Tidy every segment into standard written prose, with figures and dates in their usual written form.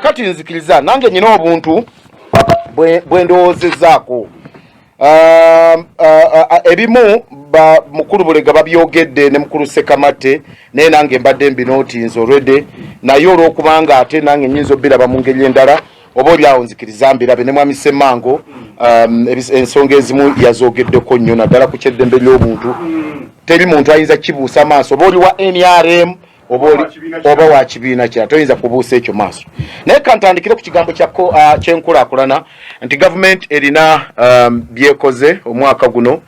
kati nzikiriza nange nyina obuntu bwe ndowoozezaako ebimu mukulu bulega babyogedde ne mukulu Sekamate naye nange mbadde mbinootinze already naye olw'okubanga ate nange nnyinza obbiraba mu ngeri endala oba olyawo nzikiriza mbirabe ne mwami Ssemmango ensonga ezimu yazoogeddeko nnyo naddala ku kyeddembe ly'obuntu teri muntu ayinza kibuusa maaso oba oli wa NRM oba wa kibiina kya toyinza kubuusa ekyo maaso naye kantandikire ku kigambo kyenkulaakulana nti gavumenti erina byekoze omwaka guno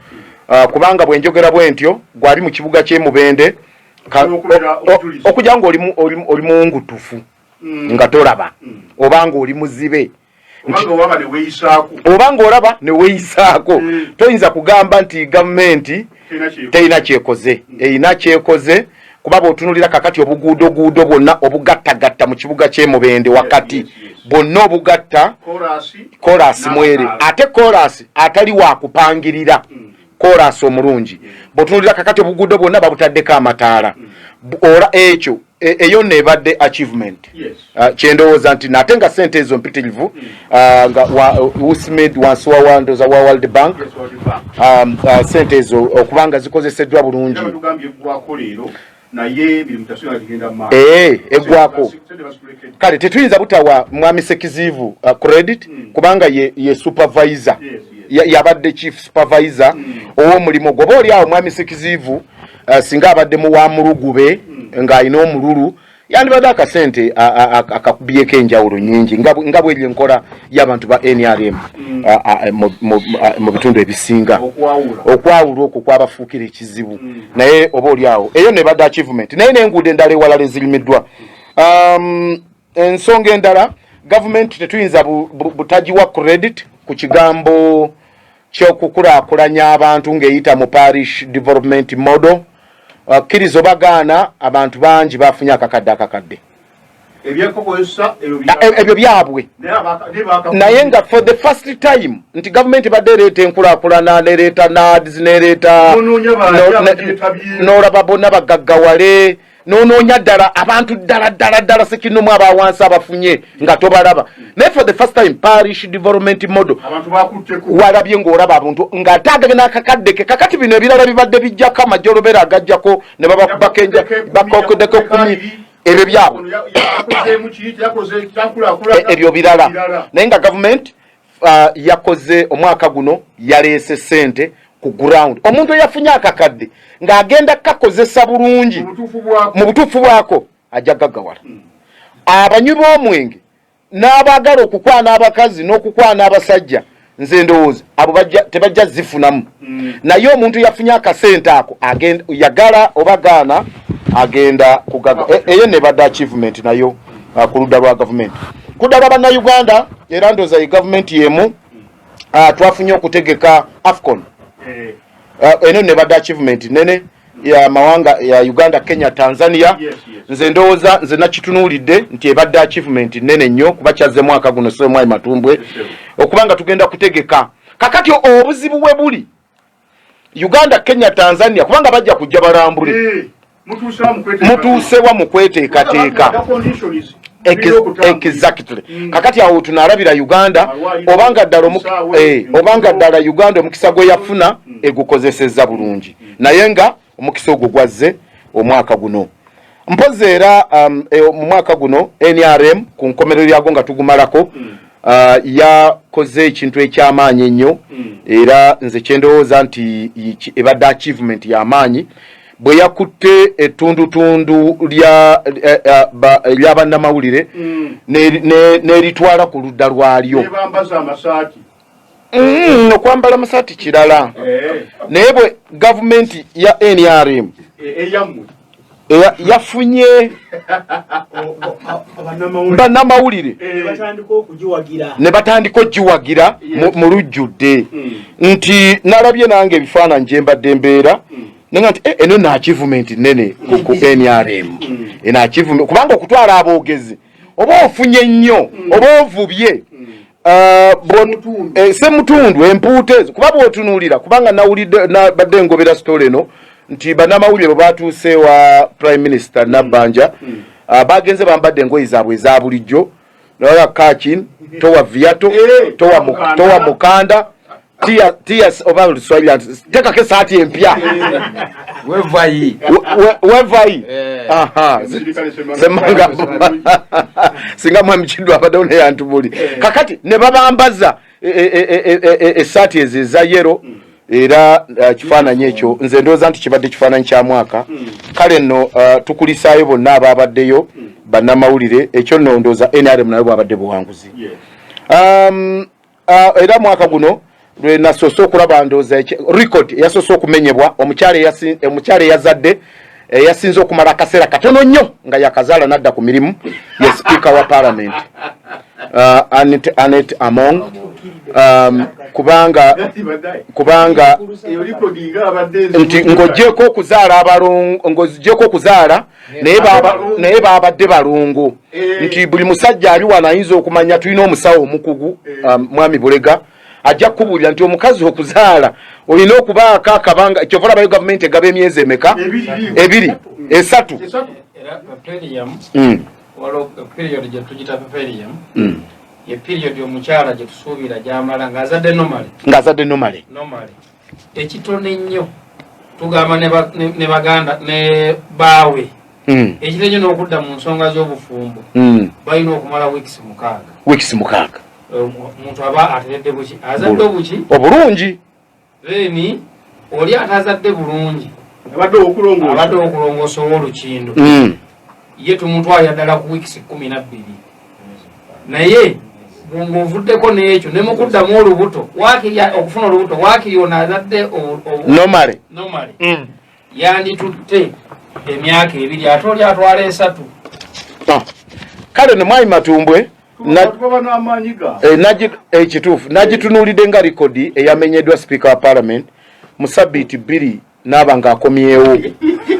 kubanga bwenjogera bwentyo gwali mu kibuga ky'Emubende okujja nga oli muwungutufu nga tolaba obanga oli muzibe obanga olaba ne weeyisaako toyinza kugamba nti gavumenti terina kyekoze erina kyekoze kuba bw'otunulira kakati obuguudo bwonna obugattagatta mu kibuga ky'Emubende wakati bwonna obugatta korasi mwere ate korasi atali wa kupangirira korasi omulungi bw'otunulira kakati obuguudo bwonna babutaddeko amataala ora ekyo eyo nebadde achievement kyendowooza nti nate nga sente ezo mpitirivu nga usmid wansi wa wandoza wa World Bank sente ezo okubanga zikozeseddwa bulungi naye biri mutasobola kugenda mu eggwako kale tetuyinza butawa mwami Sekizivu credit kubanga ye supervisor yabadde chief supervisor ow'omulimu goba oli awo mwami Sekizivu singa abadde mu wa mulugube ng'alina omululu yandibadde akasente akakubyeko enjawulo nyingi nga bweri enkola y'abantu ba NRM mu bitundu ebisinga okwawula okwo kwabafuukira ekizibu naye oba oli awo eyo nebadde achievement naye n'enguudo endala ewalala ezirimiddwa ensonga endala gavumenti tetuyinza butagiwa credit ku kigambo ky'okukulaakulanya abantu ng'eyita mu parish development model kkirizo bagaana abantu bangi bafunye akakadde ebyo byabwe naye nga for the first time nti gavumenti badde ereeta enkulaakulana nereeta nads nereeta n'olaba bonna bagaggawale n'onoonya ddala abantu ddala sekinnomu abawansi abafunye nga tobalaba naye for the first time parish development model walabye ng'olaba abantu ng'ate agagena akakaddeke kakati bino ebirala bibadde bijjako amajjolobera agajjako ne babakenja bakokeddeko 10 ebyo byabwe ebyo birala naye nga gavumenti yakoze omwaka guno yaleese sente ku ground omuntu eyafunye akakadde ng'agenda kakozesa bulungi mu butuufu bwako ajja gaggawala abanywi b'omwenge n'abaagala okukwana abakazi n'okukwana abasajja nze ndowooza abo tebajja zifunamu naye omuntu yafunye akasente ako yagala oba gaana agenda kugaga eyo nebadde achievement nayo ku ludda lwa gavumenti ku ludda lwa bannayuganda era ndowooza ye gavumenti yemu twafunye okutegeka AFCON eno nebadde achievement nene ya mawanga ya Uganda, Kenya, Tanzania nze ndowooza nze nakitunuulidde nti ebadde achievement nene nnyo kuba kyaze mwaka guno Ssemwai Matumbwe okubanga tugenda kutegeka kakati obuzibu bwe buli Uganda, Kenya, Tanzania kubanga bajja kujja balambule mutuusewa mu kweteekateeka exactly kakati awo tunalabira Uganda obanga ddala Uganda omukisa gwe yafuna egukozesezza bulungi naye nga omukisa ogwo gwazze omwaka guno mpozi era mu mwaka guno NRM ku nkomerero yago nga tugumalako yakoze ekintu ekyamaanyi ennyo era nze kyendowooza nti ebadde achievement y'amaanyi bwe yakutte ettundutundu ly'abannamawulire n'eritwala ku ludda lwalyo okwambala amasaati kirala naye bwe gavumenti ya NRM yafunye bannamawulire ne batandika okugiwagira mu lujjudde nti nalabye nange ebifaananyi gye mbadde mbeera nenga nti eno na achievement nene ku NRM ena achievement kubanga okutwala aboogezi oba ofunye nnyo oba ovubye semutundu empuutezo kuba bw'otunuulira kubanga nawulidde badde ngobera story eno nti bannamawulire bwe batuuse wa Prime Minister Nabbanja bagenze bambadde engoye zaabwe eza bulijjo noya kakin towa viato towa mukanda tia oba Luswahili teka ke saati empya wevai aha semanga singa mwamchindo abadone yantubuli kakati ne babambaza esaati eza yero era kifaananyi ekyo nze ndowooza nti kibadde kifaananyi kya mwaka kale nno tukulisaayo bonna abaabaddeyo bannamawulire ekyo nno ndowooza NRM nayo bwabadde buwanguzi era mwaka guno lwe nasoose okulaba ndowooza record yasoose okumenyebwa omukyala eyazadde yasinze okumala akaseera katono nnyo nga yakazaala n'adda ku mirimu ye speaker wa parliament Anet Among kubanga nti ng'ogyeko okuzaala naye baabadde balungu nti buli musajja ali wano ayinza okumanya tulina omusawo omukugu mwami Bulega ajja kubuulira nti omukazi okuzaala olina okubaako akabanga kyova olabayo gavumenti egaba emyezi emeka 2 3 period gye tugita period ye period omukyala gye tusuubira gyamala ng'azadde normally ekitone nnyo tugamba ne baganda ne baawe ekitenyo n'okudda mu nsonga z'obufumbo balina okumala weeks 6 omuntu aba ateredde buki azadde obuki obulungi then oli atazadde bulungi abadde okulongoosa olukindo ye tumutwalira ddala ku weeks 12 naye ng'ovuddeko n'ekyo ne mu kuddamu olubuto okufuna olubuto waakiri ono azadde normally yanditutte emyaka 2 ate oli atwala 3 kale ne Mwami Matumbwe ekituufu nagitunuulidde nga likodi eyamenyeddwa speaker wa parliament mu sabiiti 2 n'aba ng'akomyewo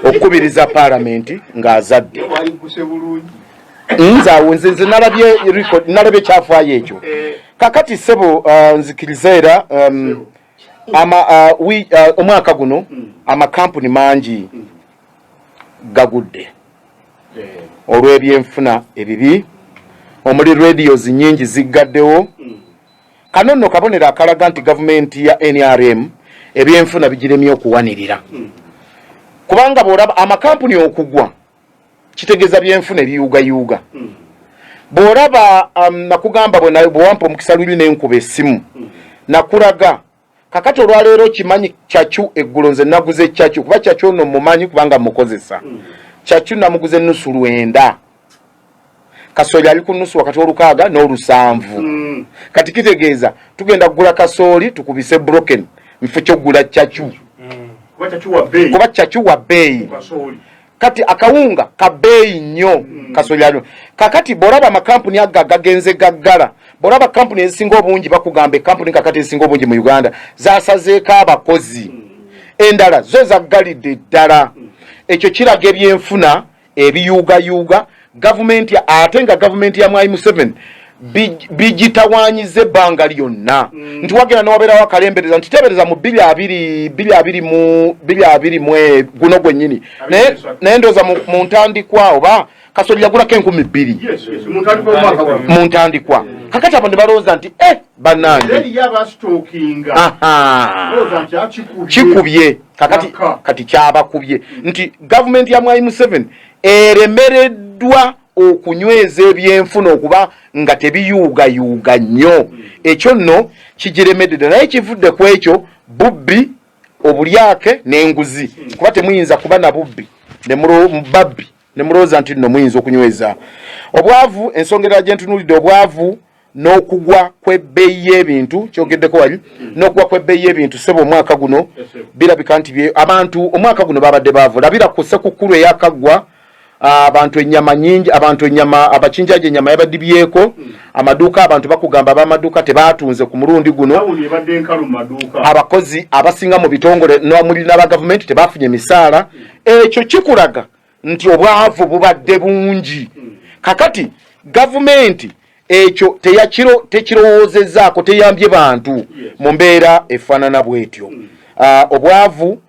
okukubiriza parliament ng'azadde nze nalabye ekyafaayo ekyo kakati ssebo nzikiriza era omwaka guno amakampuni mangi gagudde olw'ebyenfuna ebibi omuli radios nyingi ziggaddewo kano nno kabonero akalaga nti gavumenti ya NRM ebyenfuna bigiremye okuwanirira kubanga bw'olaba amakampuni okugwa kitegeeza byenfuna ebiyuugayuuga bw'olaba nakugamba bwewampa omukisa luli n'enkuba essimu nakulaga kakati olwaleero kimanyi kyacu eggulo nze naguze kyacu kuba kyacu ono mumanyi kubanga mukozesa kyacu namuguze ennusu 9 kasooli ali ku nnusu wakati olukaaga n'olusanvu kati kitegeeza tugenda kugula kasooli tukubise broken mfu kyogula kyacu kuba kyacu wa bbeeyi kati akawunga kabeeyi nnyo kasooli ali kakati bw'olaba amakampuni gagenze gaggala bw'olaba kampuni ezisinga obungi bakugamba kampuni kakati ezisinga obungi mu Uganda zasazeeko abakozi endala zo zaggalidde ddala ekyo kiraga ebyenfuna ebiyuugayuuga gavumenti ate nga gavumenti ya Mwai Museveni bigitawanyize ebbanga lyonna nti wagenda n'owabeerawo akalembereza nti tebereza mu 2020 guno gwennyini naye ndowooza mu ntandikwa oba kasooli yagulako 2,000 mu ntandikwa kakati abo ne balowooza nti bannange kikubye kati kyabakubye nti gavumenti ya Mwai Museveni eremereddwa okunyweza ebyenfuna okuba nga tebiyuugayuuga nnyo ekyo nno kigiremedde naye kivudde ku ekyo bubbi obulyake n'enguzi kuba temuyinza kuba na bubbi babbi ne mulowooza nti nno muyinza okunyweza obwavu ensonga gye ntunuulidde obwavu n'okugwa kw'ebbeeyi y'ebintu kyogeddeko wali n'okugwa kw'ebbeeyi y'ebintu ssebo omwaka guno birabika nti abantu omwaka guno babadde baavu labira ku ssekukkulu eyakaggwa abantu ennyama nyingi abantu ennyama abakinjaje ennyama yabadibyeko amaduuka abantu bakugamba ab'amaduuka tebaatunze ku mulundi guno abakozi abasinga mu bitongole n'omuli n'aba gavumenti tebaafunye misaala ekyo kikulaga nti obwavu bubadde bungi kakati gavumenti ekyo tekirowoozezaako teyambye bantu mu mbeera efaanana bw'etyo obwavu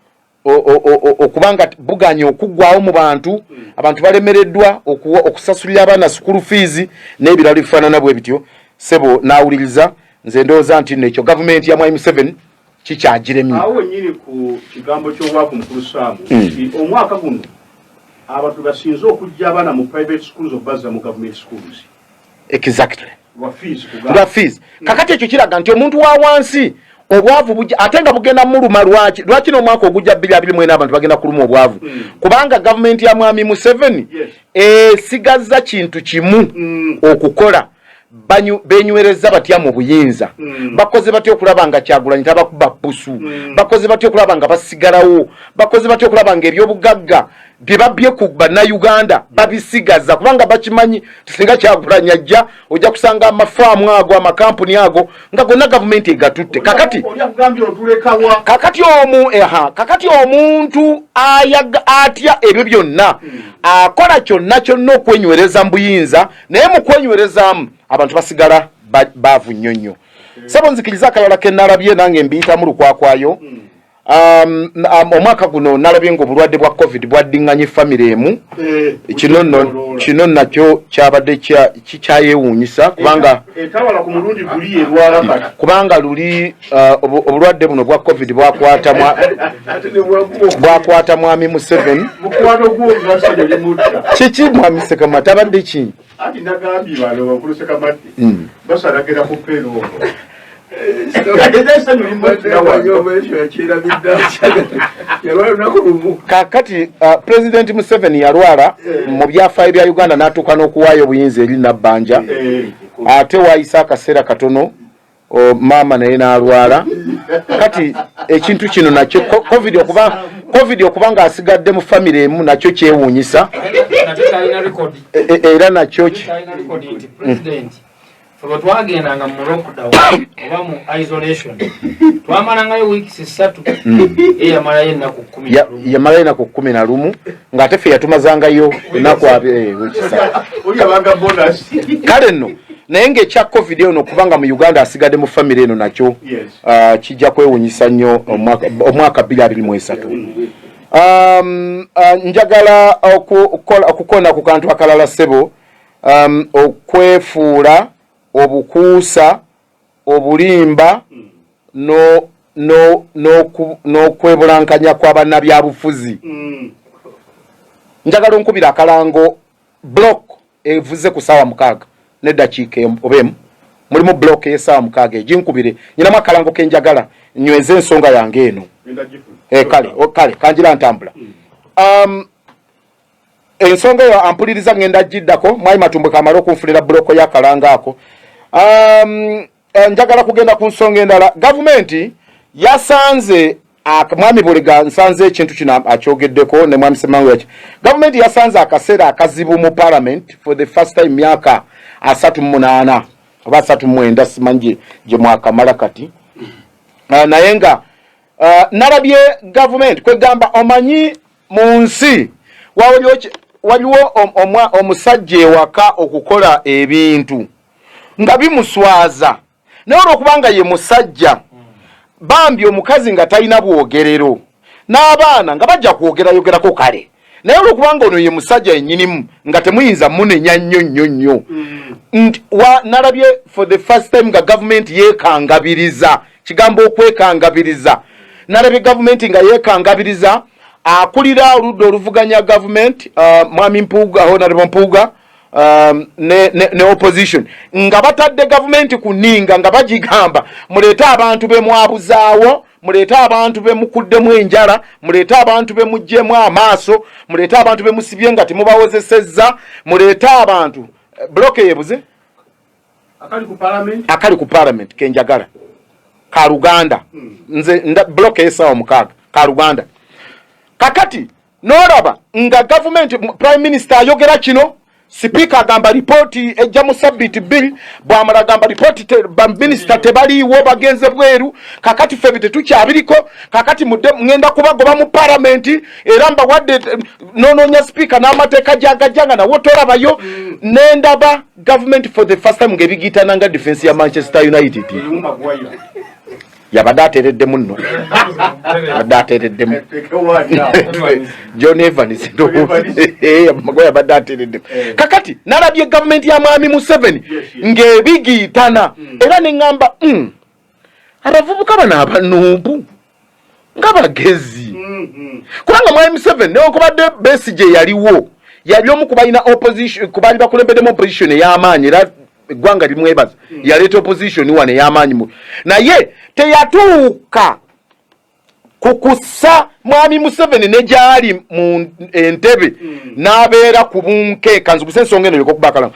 okubanga buganye okuggwawo mu bantu abantu balemereddwa okusasulira abaana school fees n'ebirala bifaanana bwe bityo sebo nawuliriza nze ndowooza nti nekyo gavumenti ya Mwai 7 kikyagiremye awo nyini ku kigambo ky'obwavu mukulu Saamu omwaka guno abantu basinze okujja abaana mu private schools obazza mu government schools exactly lwa fees kakati ekyo kiraga nti omuntu wa wansi obwavu bujja ate nga bugenda muluma lwaki n'omwaka ogujja 2024 abantu bagenda kuluma obwavu kubanga gavumenti ya Mwami 7 esigazza kintu kimu okukola benywereza batya mu buyinza bakoze batya okulaba nga Kyagulanyi tabakuba pusu bakoze batya okulaba nga basigalawo bakoze batya okulaba nga ebyobugagga bye babye ku bannayuganda babisigaza kubanga bakimanyi singa Kyagulanyi ajja ojja kusanga amafaamu ago amakampuni ago nga gonna gavumenti egatutte kakati omuntu atya ebyo byonna akola kyonna okwenywereza mu buyinza naye mu kwenywerezaamu abantu basigala baavu nnyo sabo nzikiriza akalala ke nalabye nange mbiyita mu lukwakwayo omwaka guno nalabye ng'obulwadde bwa covid bwaddinganye famire emu kino nakyo kyabadde kikyayewuunyisa kubanga luli obulwadde buno bwa covid bwakwata Mwami 7 kiki Mwami Sekama tabadde ki ati nagambye balo bakulu Sekamati basalagira ku pero kakati President Museveni yalwala mu byafaayo bya Uganda n'atuuka n'okuwaayo obuyinza eri Nabbanja ate waayisa akaseera katono maama naye n'alwala kati ekintu kino nakyo covid okuba ng'asigadde mu famire emu nakyo kyewuunyisa era nakyo Fwe twagendanga mu lockdown oba mu isolation twamalangayo weeks 3 eyamalayo ennaku 11 ng'ate ffe yatumazangayo ennaku kale nno naye ng'ekya covid eno kubanga mu Uganda asigadde mu famire eno nakyo kijja kwewunyisa nnyo omwaka 2023 njagala okukona ku kantu akalala sebo okwefuula obukuusa obulimba n'okwebulankanya kw'abannabyabufuzi njagala onkubira akalango block evuze ku ssaawa 6 n'eddakiika obemu mulimu block ey'essaawa 6 eginkubire nyinamu akalango kenjagala nyweze ensonga yange eno kale kanjira ntambula ensonga eyo ampuliriza ngenda giddako Mwai Matumbwe kamala okunfunira block y'akalanga ako njagala kugenda ku nsonga endala gavumenti yasanze Mwami Bulega nsanze ekintu kino akyogeddeko ne Mwami Semangu yaki gavumenti yasanze akaseera akazibu mu parliament for the first time myaka 38 oba 39 simanyi gye mwakamala kati naye nga nalabye gavumenti kwegamba omanyi mu nsi waliwo omusajja ewaka okukola ebintu nga bimuswaza naye olwokubanga ye musajja bambi omukazi nga talina bwogerero n'abaana nga bajja kwogerayogerako kale naye olwokubanga ono ye musajja yennyinimu nga temuyinza munenya nnyo nalabye for the first time nga gavumenti yeekangabiriza kigambo okwekangabiriza nalabye gavumenti nga yeekangabiriza akulira oludda oluvuganya gavumenti Mwami Mpuuga Honorable Mpuuga ne opposition nga batadde gavumenti ku ninga nga bagigamba muleete abantu be mwabuzaawo muleete abantu be mukuddemu enjala muleete abantu be muggyemu amaaso muleete abantu be musibye nga temubawozesezza muleete abantu bloke yebuze akali ku parliament kenjagala ka Luganda nze bloke y'essaawa 6 ka Luganda kakati n'olaba nga gavumenti prime minister ayogera kino Speaker agamba ripoti ejja mu submit bill bwamala agamba ripoti ba minister tebaliiwo bagenze bweru kakati ffe tetukyabiriko kakati ngenda kubagoba mu parliament era mbawadde nononya speaker n'amateeka gyagajjanga nawo tolabayo nendaba government for the first time ng'ebigitana nga defense ya Manchester United yabadde ateredde munno yabadde atereddemu John Evans magoya yabadde atereddemu kakati nalabye gavumenti ya mwami Museveni ng'ebigiitana era ne ŋŋamba abavubuka bano abanuubu nga bagezi kubanga mwami Museveni newankubadde Besigye yaliwo yali omu kubalina opposition kubali bakulembeddemu opposition ey'amaanyi era eggwanga limwebaza yaleeta opposition wano ey'amaanyi naye teyatuuka kukussa mwami Museveni ne gyali mu entebe n'abeera ku bunkenke nzuguse ensonga eno yokubakalanga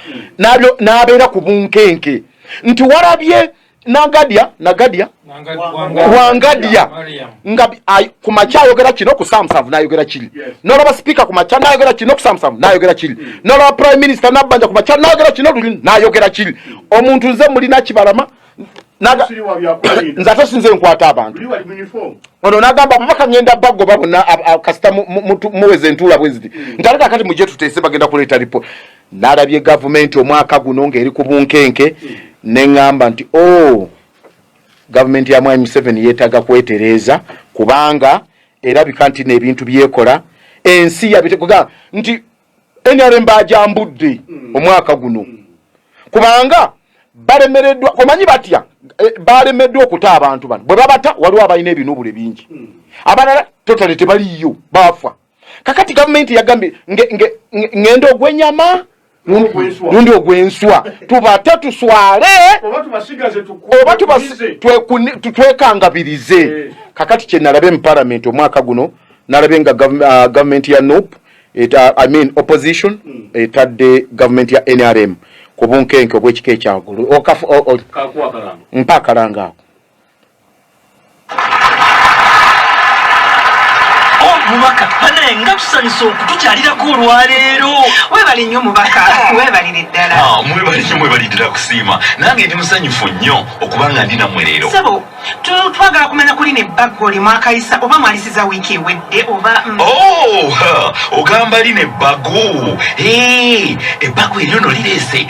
n'abeera ku bunkenke nti walabye Wangadya nga ku makya ayogera kino ku Samusavu n'ayogera kiri n'olaba speaker ku makya n'ayogera kino ku Samusavu n'ayogera kiri n'olaba prime minister Nabbanja ku makya n'ayogera kino luli n'ayogera kiri omuntu nze mulina kibalama nze ate sinze nkwata abantu ono n'agamba ababaka ngenda bagoba bonna kasita muweze entuula bwe ziti ntaleka kati mujje tuteese bagenda kuleeta report n'alabye gavumenti omwaka guno ng'eri ku bunkenke neŋŋamba nti gavumenti ya mwami Museveni yeetaaga kwetereeza kubanga erabika nti n'ebintu byekola ensi yabitekoga nti NRM bajambudde omwaka guno kubanga balemereddwa komanyi batya balemeddwa okuta abantu bano bwe babata waliwo abalina ebinubule bingi abalala totale tebaliyo bafa kakati gavumenti yagambye ngendo ogw'ennyama nundi ogw'enswa tubate tuswale oba twekangabirize kakati kye nalabe mu parliament omwaka guno nalabe nga gavumenti ya NUP opposition etadde gavumenti ya NRM ku bunkenke obw'ekika ekyagulu mpa akalanga ako mubaka banaye nga tusanyusa okutukyalirako olwaleero webali nnyo mubaka webalire ddala mwebaliddala kusiima nange ndi musanyufu nnyo okubanga ndi nammwe leero sebo twagala kumanya kulina ebbago oli mwakayisa oba mwalisiza wiiki ewedde oba ogamba lina ebbago ebbago eryo no lireese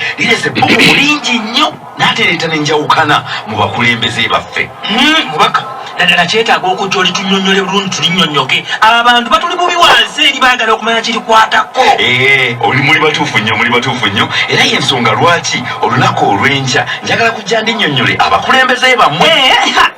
bbugu lingi nnyo n'atereeta n'enjawukana mu bakulembeze baffe mubaka naddala kyetaaga okujja olitunyonyole bulungi tulinnyonnyoke abantu batuli bubi wansi eri baagala okumanya kirikwatako oli muli batuufu nnyo era y'ensonga lwaki olunaku olw'enkya njagala kujja ndinnyonnyole abakulembeze bammwe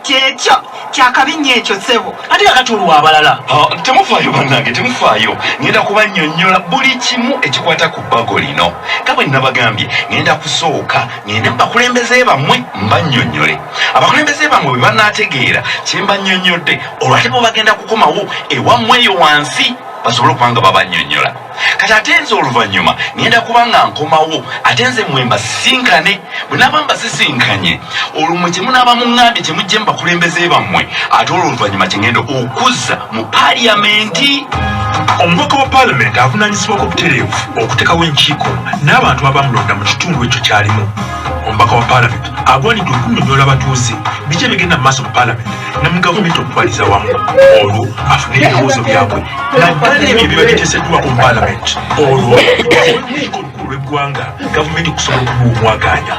kyekyo kyakabinnya ekyo ssebo ate kakati olwa abalala temufaayo bannange temufaayo ngenda kubannyonnyola buli kimu ekikwata ku bbago lino nga bwe nnabagambye ngenda kusooka ngende mu bakulembeze bammwe mbannyonnyole abakulembeze bammwe bwe banaategeera kyemba nnyonnyodde olwate bo bagenda kukomawo ewammwe eyo wansi basobole okubanga babannyonnyola kati ate nze oluvannyuma ngenda kubanga nkomawo ate nze mmwe mbasisinkane bwe naaba mbasisinkanye olwo mmwe kye munaaba muŋŋambye kye mujje mu bakulembeze bammwe ate olwo oluvannyuma kye ngenda okuzza mu paaliyamenti omubaka wa paalamenti avunaanyizibwako butereevu okuteekawo enkiiko n'abantu abamulonda mu kitundu ekyo kyalimu omubaka wa paalamenti agwanidde okunnyonnyola abatuuze biki ebigenda mu maaso mu paalamenti ne mu gavumenti okubaliza wamu olwo afuna ebirowoozo byabwe naddala ebyo ebiba biteeseddwako mu paalamenti olwo olukiiko olukulu lw'eggwanga gavumenti kusobola okubuumwaganya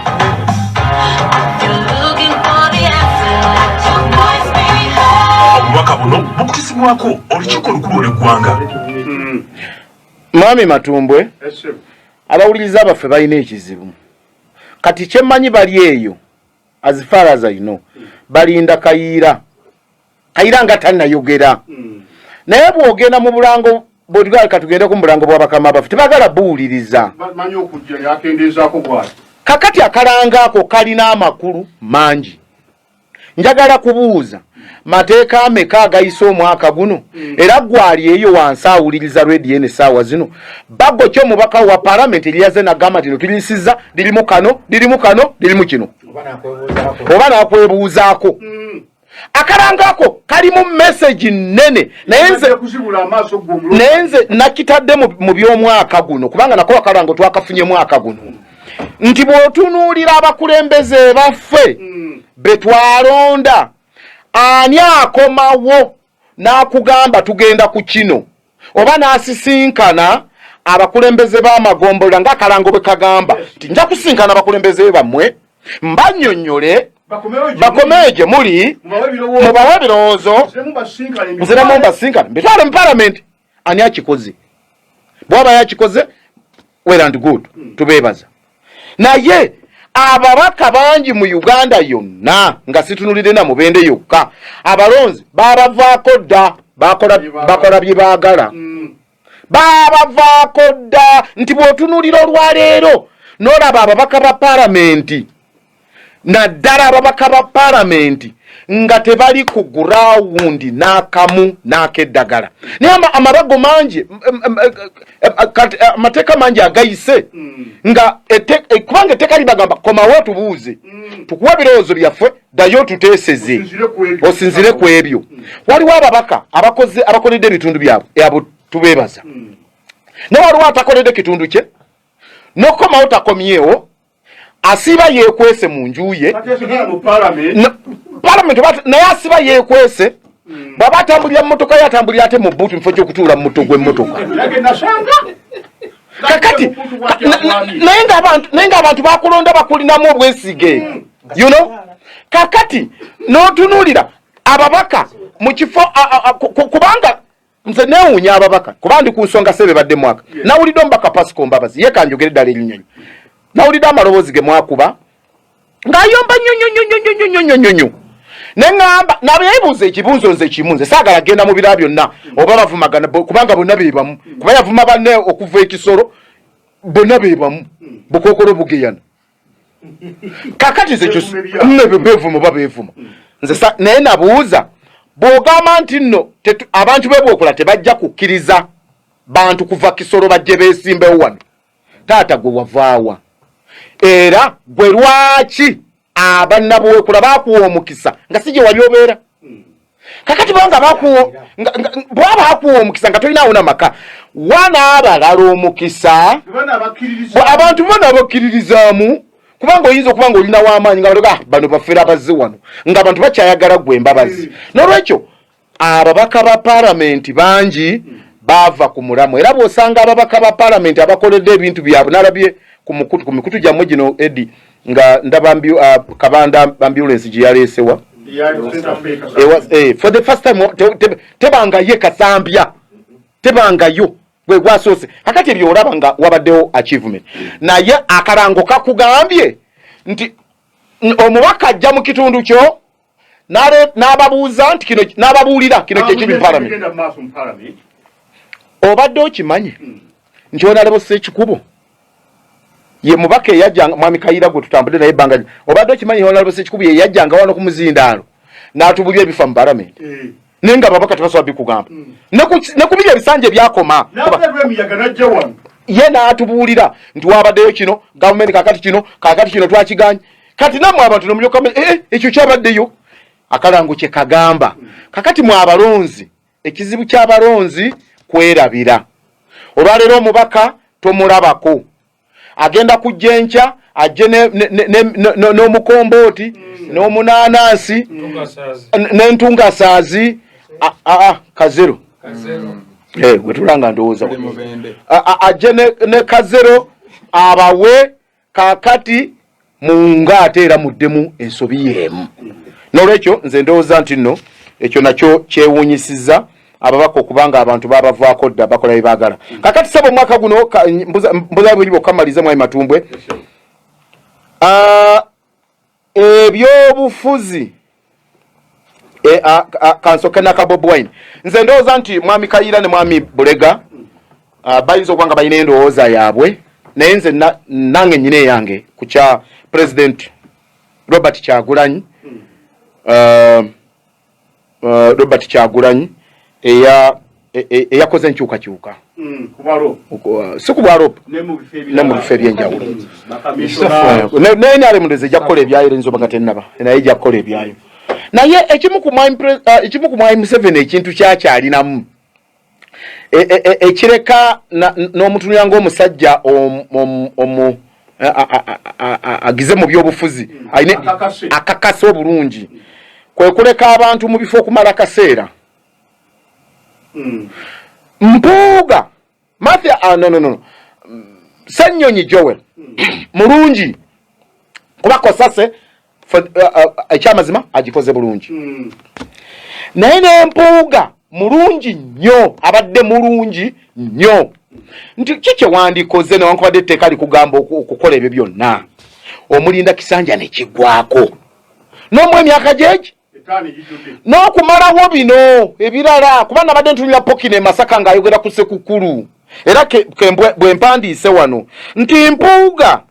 obubaka buno bukutisibwako olukiiko olukulu lw'eggwanga mwami Matumbwe abawuliriza abaffe balina ekizibu kati kyemmanyi bali eyo as far as I know balinda kayiira nga tannayogera naye bw'ogenda mu bulango bw'otigala katugende ku mulango bw'abakama baffe tebagala buwuliriza kakati akalanga ako kalina amakulu mangi njagala kubuuza mateeka ameka agayisa omwaka guno era gwali eyo wansi awuliriza rediyo eno essaawa zino bago kyo omubaka wa paalamenti eryaze nagamba tino tulisiza lirimu kano lirimu kino oba nakwebuuzaako akalanga ako kalimu message nnene naye nze nakitadde mu by'omwaka guno kubanga nako akalango twakafunye mwaka guno nti bw'otunuulira abakulembeze baffe be twalonda ani akomawo n'akugamba tugenda ku kino oba n'asisinkana abakulembeze b'amagombola ng'akalango bwe kagamba nti nja kusinkana abakulembeze bammwe mbannyonnyole bakomeje muli mubawe birowoozo nziramu mbasinkane mbitwale mu parliament ani akikoze bwaba yakikoze well and good tubebaza naye ababaka bangi mu Uganda yonna nga situnulire na mubende yokka abalonzi babavaako dda bakola bye baagala babavaako dda nti bw'otunulira olwaleero n'olaba ababaka ba palamenti naddala ababaka ba palamenti nga tebali ku ground n'akamu n'akeddagala naye amabago mangi amateeka mangi agayise nga kubanga etteeka libagamba komawo tubuuze tukuwa ebirowoozo byaffe ddayo tuteeseze osinzire ku ebyo waliwo ababaka abakoledde ebitundu byabwe abo tubeebaza naye waliwo atakoledde kitundu kye n'okukomawo takomyewo asiba yekwese mu nju ye parliament naye asiba yekwese bw'aba atambulira mu motoka ye atambulira ate mu buutu mufo gy'okutuula mu muto gw'emmotoka kakati naye ng'abantu bakulonda bakulinamu obwesige you know kakati n'otunuulira ababaka mu kifo kubanga nze neewuunya ababaka kuba ndi ku nsonga sebe badde mwaka nawulidde omubaka Pasco Mbabazi ye kanjogere ddala erinyonyi nawulidde amaloboozi ge mwakuba ng'ayomba nyonyonyonyonyonyonyo neŋŋamba nabeebuuza ekibuuzo nze kimu nze saagala genda mu bira byonna oba bavumagana kubanga bonna be bamu kuba yavuma banne okuva ekisolo bonna be bamu bukookolo bugeyana kakati nze beevuma oba beevuma nze naye nabuuza bw'ogamba nti nno abantu be bwokola tebajja kukkiriza bantu kuva kisolo bajje beesimbewo wano taata gwe wavaawa era gwe lwaki abannabuweekula bakuwa omukisa nga si gye wali obeera kakati bwanga bwaba bakuwa omukisa nga tolinawo namaka wanaabalala omukisa abantu bona bakkiririzaamu kubanga oyinza okuba nga olina w'amaanyi nga baloga bano bafeera abazze wano ng'abantu bakyayagala gwe embabazi n'olwekyo ababaka ba palamenti bangi baava ku mulamu era bw'osanga ababaka ba palamenti abakoledde ebintu byabwe nalabye ku mikutu gyammwe gino Edi nga ndaba kabanda ambulance gye yaleesewa for the first time tebangayo kasambya tebangayo bwe gwasoose kakati ebyo olaba nga wabaddewo achievement naye akalango kakugambye nti omubaka ajja mu kitundu kyo n'ababuuza nti kino n'ababuulira kino kyekiri parliament obadde okimanyi nti onalabo Ssekikubo ye mubaka eyajjanga mwami Kayira gwe tutambudde naye ebbanga obadde okimanyi onalabo Ssekikubo ye yajjanga wano ku muzindaalo n'atubulya ebifa mu parliament naye nga ababaka tebasobola bikugamba ne ku biri ebisanja ebyakoma ye n'atubuulira nti wabaddeyo kino gavumenti kakati kino twakiganye kati nammwe abantu nomulyoka ekyo kyabaddeyo akalango kye kagamba kakati mwe abalonzi ekizibu ky'abalonzi kwerabira olwaleero omubaka tomulabako agenda kujja enkya ajje n'omukombooti n'omunaanansi n'entungasaazi kazero wetulanga ndowooza ajje ne kazero abawe kakati munga ate era muddemu ensobi yeemu n'olwekyo nze ndowooza nti nno ekyo nakyo kyewuunyisiza ababaka okubanga abantu babavaako dda bakola bye baagala kakati saba omwaka guno mbuza bweri bwokamalize mwami Matumbwe ebyobufuzi kansoke nakabob wine nze ndowooza nti mwami Kayira ne mwami Bulega bayinza okuba nga balina endowooza yaabwe naye nze nange nyina eyange ku kya President Robert Kyagulanyi Robert Kyagulanyi eyakoze enkyukakyuka si ku bwalo ne mu bifo ebyenjawulo naye naale mundeze ejja kukola ebyayo erinzoba nga tennaba naye ejja kukola ebyayo naye ekimu ku mwami Museveni ekintu kyakyalinamu ekireka n'omutunira ng'omusajja agize mu byobufuzi ayine akakase obulungi kwe kuleka abantu mu bifo okumala akaseera mpuuga Mafia no Sanyonyi Joel mulungi kuba Kosase ekyamazima agikoze bulungi naye n'empuuga mulungi nnyo abadde mulungi nnyo nti kiki wandikoze newankubadde etteeka likugamba okukola ebyo byonna omulinda kisanja nekigwako n'omwa emyaka gyegi n'okumalawo bino ebirala kuba nabadde ntunira pokine Masaka ng'ayogera ku Sekukulu era bwe mpandiise wano nti mpuuga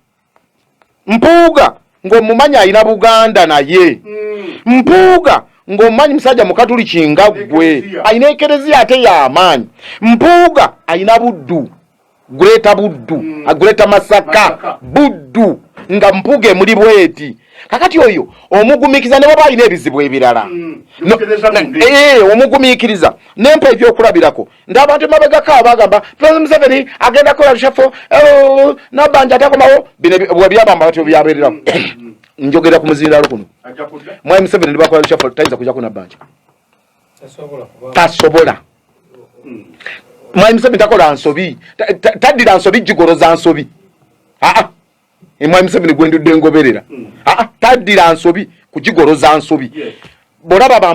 ng'omumanyi alina Buganda naye mpuuga ng'omumanyi musajja mukatuliki nga ggwe alina ekereziya ate y'amaanyi mpuuga alina Buddu Greater Masaka Buddu nga mpuuga emuli bweti kakati oyo omugumiikiriza ne baba alina ebizibu ebirala omugumiikiriza nempa ebyokulabirako nti abantu emabegako abagamba President Museveni agenda kola lushafo nabanja atakomawo bwe byabamba batyo byabeererawo njogera ku muzindalo kuno Mwami Museveni libakola lushafo tayinza kujja kunabanja tasobola Mwami Museveni takola nsobi taddira nsobi jigoloza nsobi Mwami Museveni gwendudde ngoberera taddira nsobi kugigoloza nsobi bolaba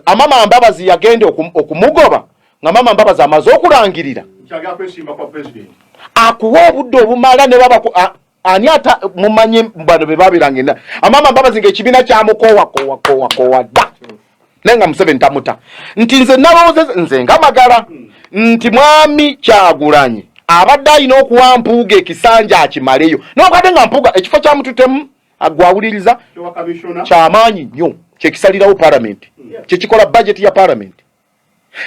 amama Mbabazi yagende okumugoba nga mama Mbabazi amaze okulangirira akuwa obudde obumala ne baba ani ata mumanye bano be babirangenda amama Mbabazi ng'ekibiina kyamukowa dda nenga Museveni tamuta nti nze nalowooza nze nga Magala nti mwami Kyagulanyi abadde alina okuwa mpuuga ekisanja akimaleyo nokadde nga mpuuga ekifo kyamututemu agwawuliriza kyamaanyi nnyo kyekisalirawo palamenti kyekikola bajeti ya palamenti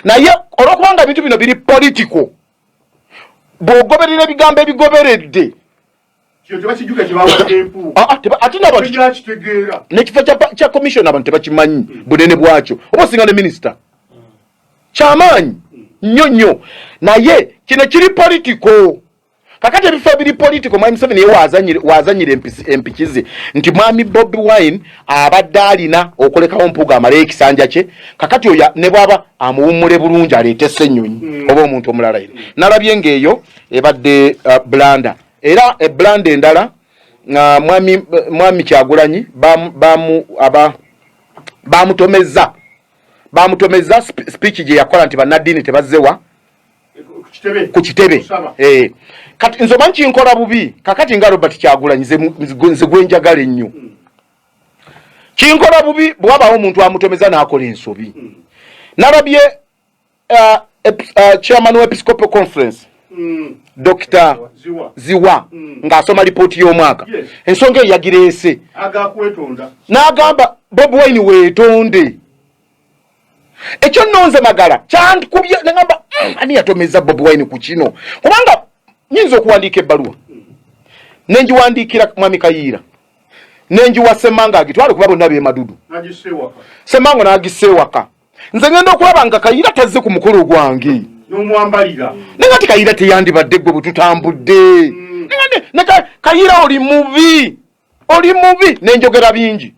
naye olwokubanga ebintu bino biri politiko bw'ogoberera ebigambo ebigoberedde nekifo kya komishona abantu tebakimanyi bunene bwakyo oba osinga ne minisita kyamaanyi nnyo naye kino kiri politiko kakati ebifo ebiri politiko Mwami Museveni ye wazanyira empikize nti mwami Bobi Wine abadde alina okolekawo mpuuga amalayo ekisanja kye kakati oyo ne bwaba amuwummule bulungi aleete Ssenyonyi oba omuntu omulala nalabye ng'eyo ebadde blanda era eblanda endala mwami Kyagulanyi bamutomeza speech gye yakola nti bannaddiini tebazzewa ku kitebe kati nze omanyi kinkola bubi kakati nga Robert Kyagulanyi nze gwenjagala ennyo kinkola bubi bw'abaawo omuntu amutomeza n'akola ensobi nalabye chairman wa Episcopal Conference Dr. Ziwa ng'asoma alipoota y'omwaka ensonga eyagireese n'agamba Bobi Wine weetonde ekyo nonze Magala kyandikubye nengamba ani yatomeza Bobi Wine ku kino kubanga nyinza okuwandiika ebbaluwa nenjiwandiikira mwami Kayiira nenjiwa Ssemanga agitwale kuba bonna b'emadudu Ssemanga n'agisseewaka nze ngenda okulaba nga Kayiira tazze ku mukolo gwange n'omwambalira nengati Kayiira teyandibadde gwe bwe tutambudde Kayiira oli mubi nenjogera bingi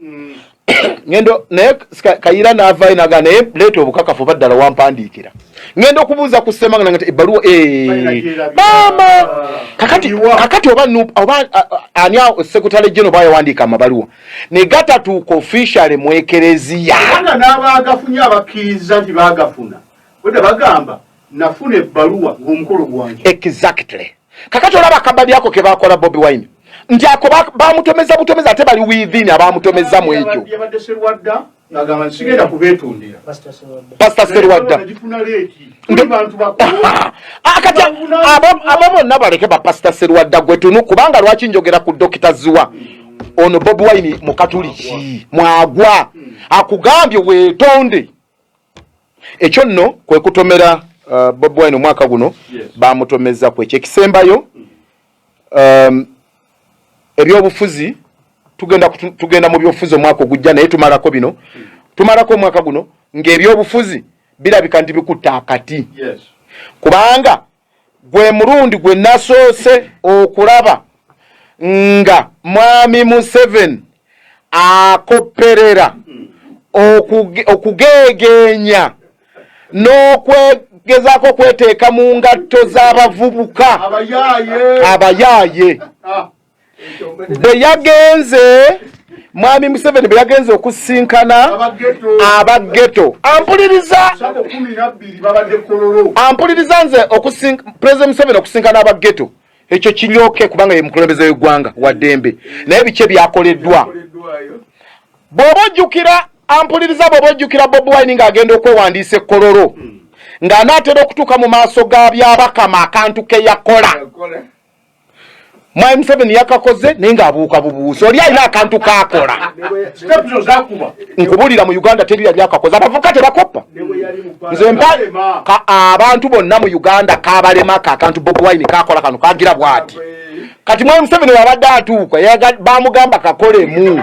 ngendo naye Kayiira n'avaayo naga naye leeta obukakafu baddala wampandiikira ngendo okubuuza ku Ssemanga nti ebbaluwa mama kakati oba ani Secretary General bayawandiika amabaluwa ne gatatuuka officially mu ekereziya nga n'abaagafunye abakkiriza nti baagafuna wedde bagamba nafuna ebbaluwa ng'omukolo gwange exactly kakati olaba akababyako ke bakola Bobi Wine nti ako bamutomeza butomeza ate bali within abamutomeza mu ekyo yabadde Serwadda ng'agamba nsigenda kubeetondera Pastor Serwadda kati abo bonna baleke ba Pastor Serwadda gwe tunu kubanga lwaki njogera ku Dr. Ziwa ono Bobi Wine mukatuliki mwagwa akugambye weetonde ekyo nno kwe kutomera Bobi Wine omwaka guno bamutomeza ku ekyekisembayo ebyobufuzi tugenda mu byobufuzi omwaka ogujja naye tumalako omwaka guno ng'ebyobufuzi birabika nti bikutta akati kubanga gwe mulundi gwe nasoose okulaba nga mwami Museveni akopperera okugeegenya n'okwegezaako okweteeka mu ngatto z'abavubuka abayaaye bwe yagenze mwami Museveni bwe yagenze okusinkana abageto ampuliriza nze President Museveni okusinkana abageto ekyo kiryoke kubanga ye mukulembeze w'eggwanga wa ddembe naye biki byakoleddwa bw'oba ojjukira ampuliriza bw'oba ojjukira Bobi Wine ng'agenda okwewandiisa ekkololo ng'anaatera okutuuka mu maaso ga byabakama akantu ke yakola mwami Museveni yakakoze naye ng'abuuka bubuusi oli alina akantu kaakola nkubulira mu Uganda teri yali akakoze abavuka tebakoppa nze abantu bonna mu Uganda kaabalemako akantu Bobi Wine kaakola kano kaagira bw'ati kati mwami Museveni wabadde atuuka bamugamba kakolemu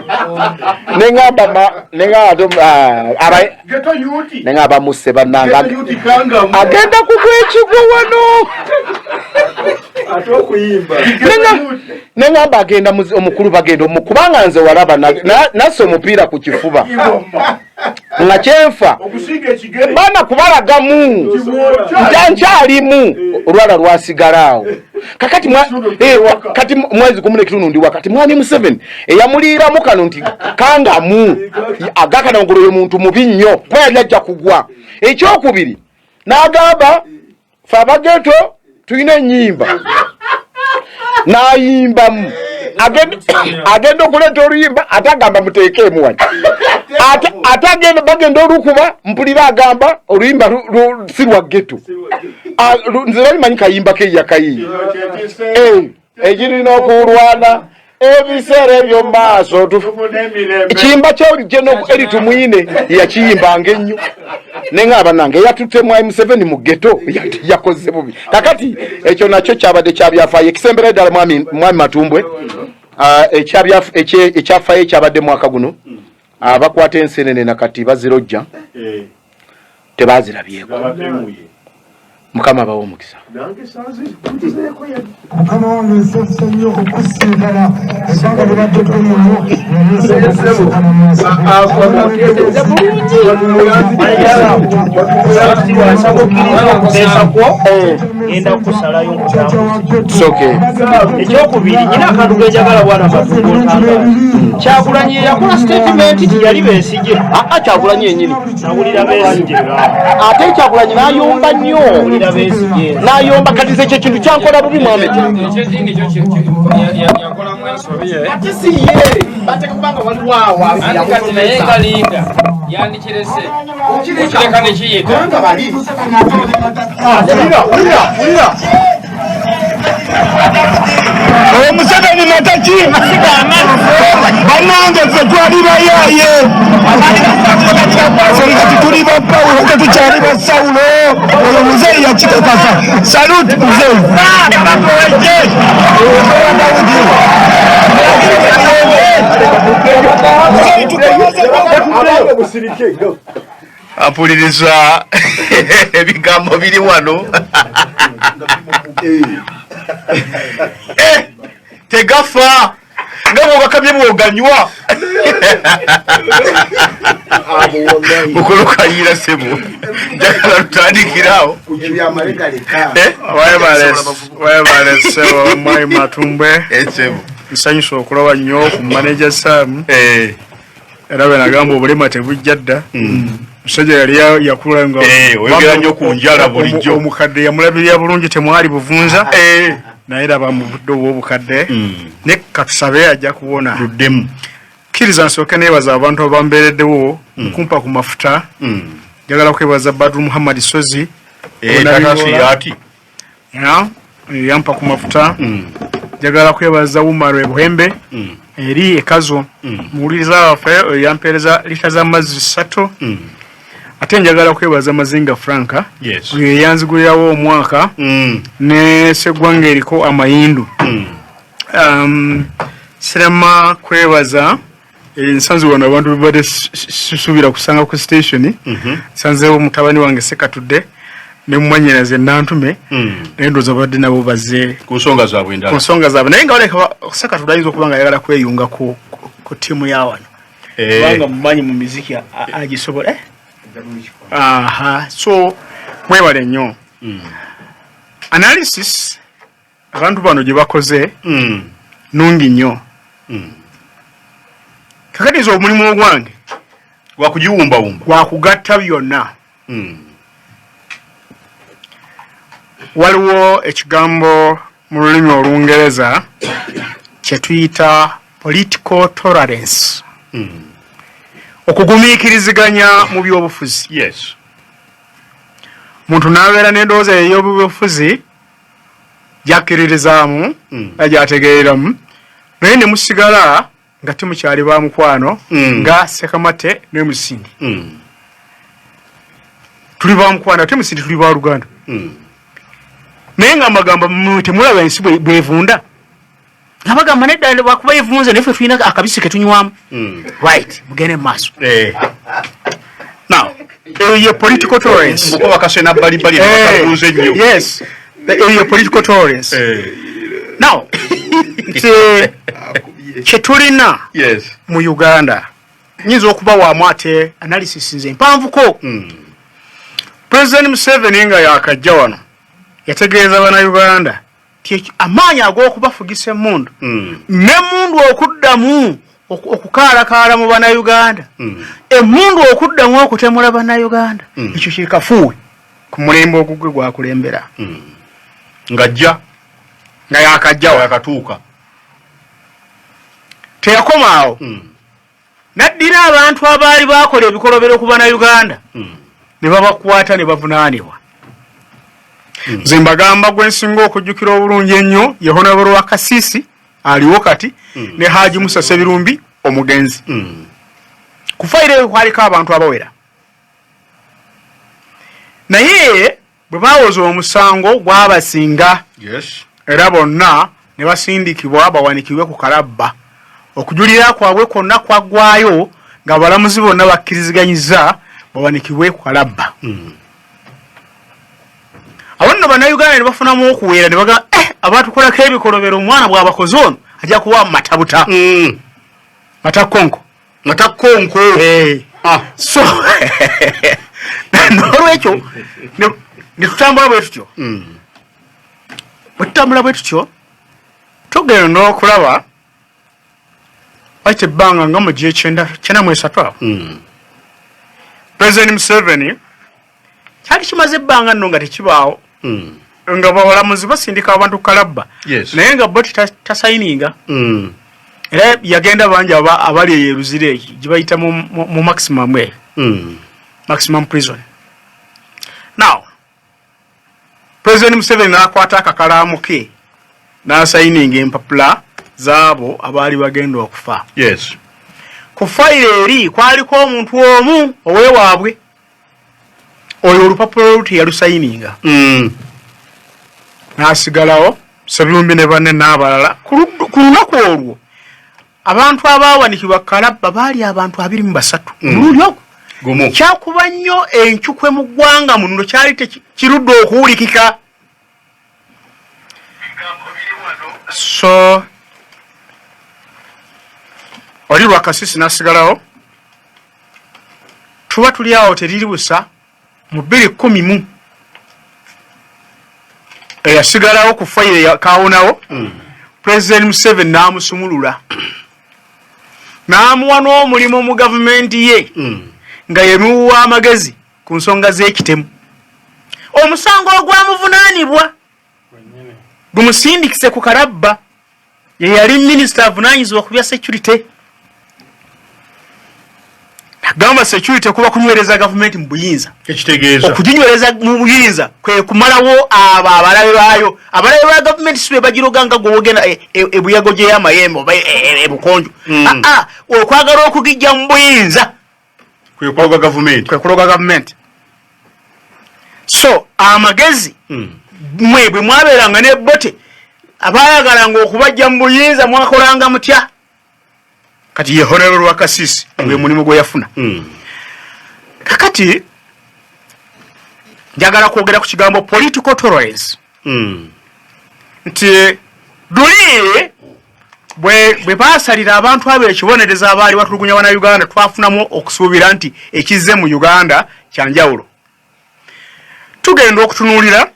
neŋŋamba musse bannanga agenda kugwa ekigwo wano neŋŋamba agenda omukulu bagenda omukubanga nze walaba nasse omupiira ku kifuba nga kyenfa baana kubalagamu nkyalimu olwala lwasigalaawo kakati kati mwezi gumu n'ekitundu ndi wakati mwami Museveni eyamuliiramu kano nti kangamu agakanangolo ye muntu mubi nnyo kuba yali ajja kugwa ekyokubiri n'agamba fe abageto tulina ennyimba n'ayimbamu agenda okuleeta oluyimba ate agamba muteekeemu wano ate bagenda olukuba mpulira agamba oluyimba si lwa geto nze balimanyi kayimba keyakayiyi ekirina okulwana ebiseera ebyo maaso ekiyimba ky'oligeno eri tumwine yakiyimbanga ennyo neŋŋamba nange eyatutte mwami Museveni mu geto yakoze bubi kakati ekyo nakyo kyabadde kyabyafaayo ekisembera ddala mwami Matumbwe ekyafaayo ekyabadde mwaka guno abakwata ensenene nakati bazirojja tebazirabyeko Mukama abawe omukisa Mukama wange nsanyusa nnyo okukusinkana ebbanga libadde ddene genda kusalayo ekyokubiri nyina akantu genjagala bwana Matumbwe Kyagulanyi yakola statement nti yali Besigye Kyagulanyi yennyini nawulira Besigye ate Kyagulanyi n'ayomba nnyo n'ayomba kati ekyo kintu kyankola bubi Mohamed ate si ye bateka kubanga waliwo awo kati naye nga Linda yandikirese okireka ne kiyita nga bali wulira Museveni mataki bannange ffe twali bayaaye kati tuli ba Pawulo ate tukyali ba Sawulo oyo muzeeyi yakikakasa saluti muzeeyi apuliriza ebigambo biri wano tegafa nga bwobakabye bwoganywa mukulukayira sebo njagala lutandikirawo sebo mwami Matumbwe nsanyusa okulaba nnyo ku manager Sam era bwe nagamba obulema tebujja dda musajja yali yakula nga oyogera nnyo ku njala bulijjo omukadde yamulabirira bulungi temwali buvunza naye raba mu budde obw'obukadde ne katusabe ajja kuwona luddemu kkiriza nsooke neebaza abantu abambeereddewo kumpa ku mafuta njagala kwebaza Badru Muhammad Sozi yampa ku mafuta njagala kwebaza Umaru Buhembe eri ekazo muwuliriza waffe yampeereza lita z'amazzi 3 ate njagala kwebaza Mazinga Franka oyo yanzigulirawo omwaka ne Segwanga eriko amayindu sirema kwebaza ensanzi wano abantu bibadde susubira kusanga ku station sanzeewo mutabani wange Sekatudde ne mumanyiraze nantume naye ndowooza badde nabo bazze ku nsonga zaabwe endala ku nsonga zaabwe naye nga baleka Sekatudde ayinza okuba nga ayagala kweyunga ku ttiimu ya wano kubanga mumanyi mu miziki agisobola so mwebale nnyo analysis abantu bano gye bakoze nungi nnyo kakati nze omulimu ogwange wakugiwumbawumba gwakugatta byonna. Waliwo ekigambo mu lulimi Olungereza kye tuyita political tolerance, okugumiikiriziganya mu byobufuzi. Yes. Muntu n'abeera n'endowooza ey'ebyobufuzi gy'akkiririzaamu agyategeereramu, naye ne musigala nga temukyali ba mukwano nga Sekamate ne Musindi. Tuli ba mukwano ate Musindi tuli ba Luganda. Naye nga amagambo temulaba ensi bwevunda. Abagamba nedda bwakuba evunze naffe tulina akabisi ke tunywamu. Right, mugende maaso. Now, your political tolerance. Muko bakasena bali bakabuze nnyo. Yes, your political tolerance. Now, chetulina mu Uganda. Nyinza okuba waamu ate analysis nze mpanvuko. President Museveni nga yakajja wano yategeeza bana Uganda amaanyi ag'okubafugisa emmundu n'emmundu okuddamu okukaalakaala mu bana Uganda, emmundu okuddamu okutemula bana Uganda, ekyo kikafuuwe ku mulembe ogugwe gwakulembera ng'ajja nga yakajjawo yakatuuka teyakoma awo n'addira abantu abaali baakola ebikolobero ku bana Uganda ne babakwata ne bavunaanibwa. Nze mbagamba gwe nsinga okujjukira obulungi ennyo ye Honorable wa Kasisi aliwo kati ne Haji Musa Sebirumbi omugenzi. Ku fayiro kwaliko abantu abawera. Naye bwe bawoza omusango gwabasinga era bonna ne basindikibwa bawanikibwe ku kalabba. Okujulira kwabwe kwonna kwaggwayo nga balamuzi bonna bakkiriziganyiza bawanikibwe ku kalabba. Abantu bana Uganda ne bafunamu okuweera ne baga abatukolako ebikolobero omwana bw'abakoze ono ajja kuwa matabuta. Matakonko. So n'olwekyo ne tutambula bwe tutyo. Bwe tutambula bwe tutyo tugenda n'okulaba wayita ebbanga nga mu G9 President Museveni kyali kimaze ebbanga nno nga tekibaawo nga bawalamuzi basindika abantu kalabba naye nga boti tasayininga era yagenda bangi abali eyeruzire gye bayita mu maximum prison. Now President Museveni n'akwata akakalaamu ke n'asayininga empapula zaabo abaali bagenda okufa. Ku fayiro eri kwaliko omuntu omu oweewaabwe oyo olupapula oluti yalusayininga n'asigalawo Sebirumbi ne banne n'abalala. Ku lunaku olwo abantu abaawanikibwa kalabba baali abantu 23 omulundi ogwo. Kyakuba nnyo encukwe mu ggwanga muno kyali tekirudde okuwulikika. So oli Lwakasisi n'asigalawo tuba tuli awo teriri busa mu 2010 eyasigalawo ku fayiro yakaawonawo President Museveni n'amusumulula n'amuwa n'omulimu mu gavumenti ye nga yemuwa amagezi ku nsonga z'ekitemu. Omusango ogwamuvunaanibwa gumusindikise ku kalabba ye yali minisita avunaanyizibwa ku bya security. Gamba security kuba kunywereza gavumenti mu buyinza. Ekitegeeza okuginywereza mu buyinza kwe kumalawo abalabe baayo. Abalabe ba gavumenti sibe bagiroganga gwogenda ebuyago gye y'amayembe oba ebukonjo. Okwagala okugijja mu buyinza kwe kuloga gavumenti. So amagezi mwe bwe mwabeeranga ne bote abayagalanga okubajja mu buyinza mwakolanga mutya. Kati ye Honorable wa Kasisi gwe mulimu gwe yafuna. Kakati njagala kwogera ku kigambo political tolerance. Nti dulire bwe baasalira abantu abo ekibonereza abaali batulugunya wana Uganda twafunamu okusuubira nti ekizze mu Uganda kyanjawulo. Tugenda okutunuulira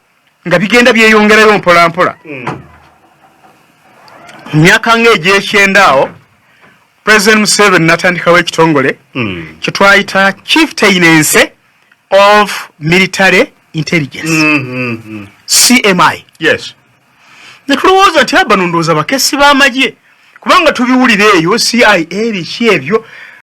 nga bigenda byeyongerayo mpola mpola. Mu myaka ng'egy'ekyenda awo President Museveni natandikawo ekitongole kyetwayita Chieftaincy of Military Intelligence CMI. Yes. Netulowooza nti abano ndowooza bakesi b'amagye kubanga tubiwulira eyo CIA biki ebyo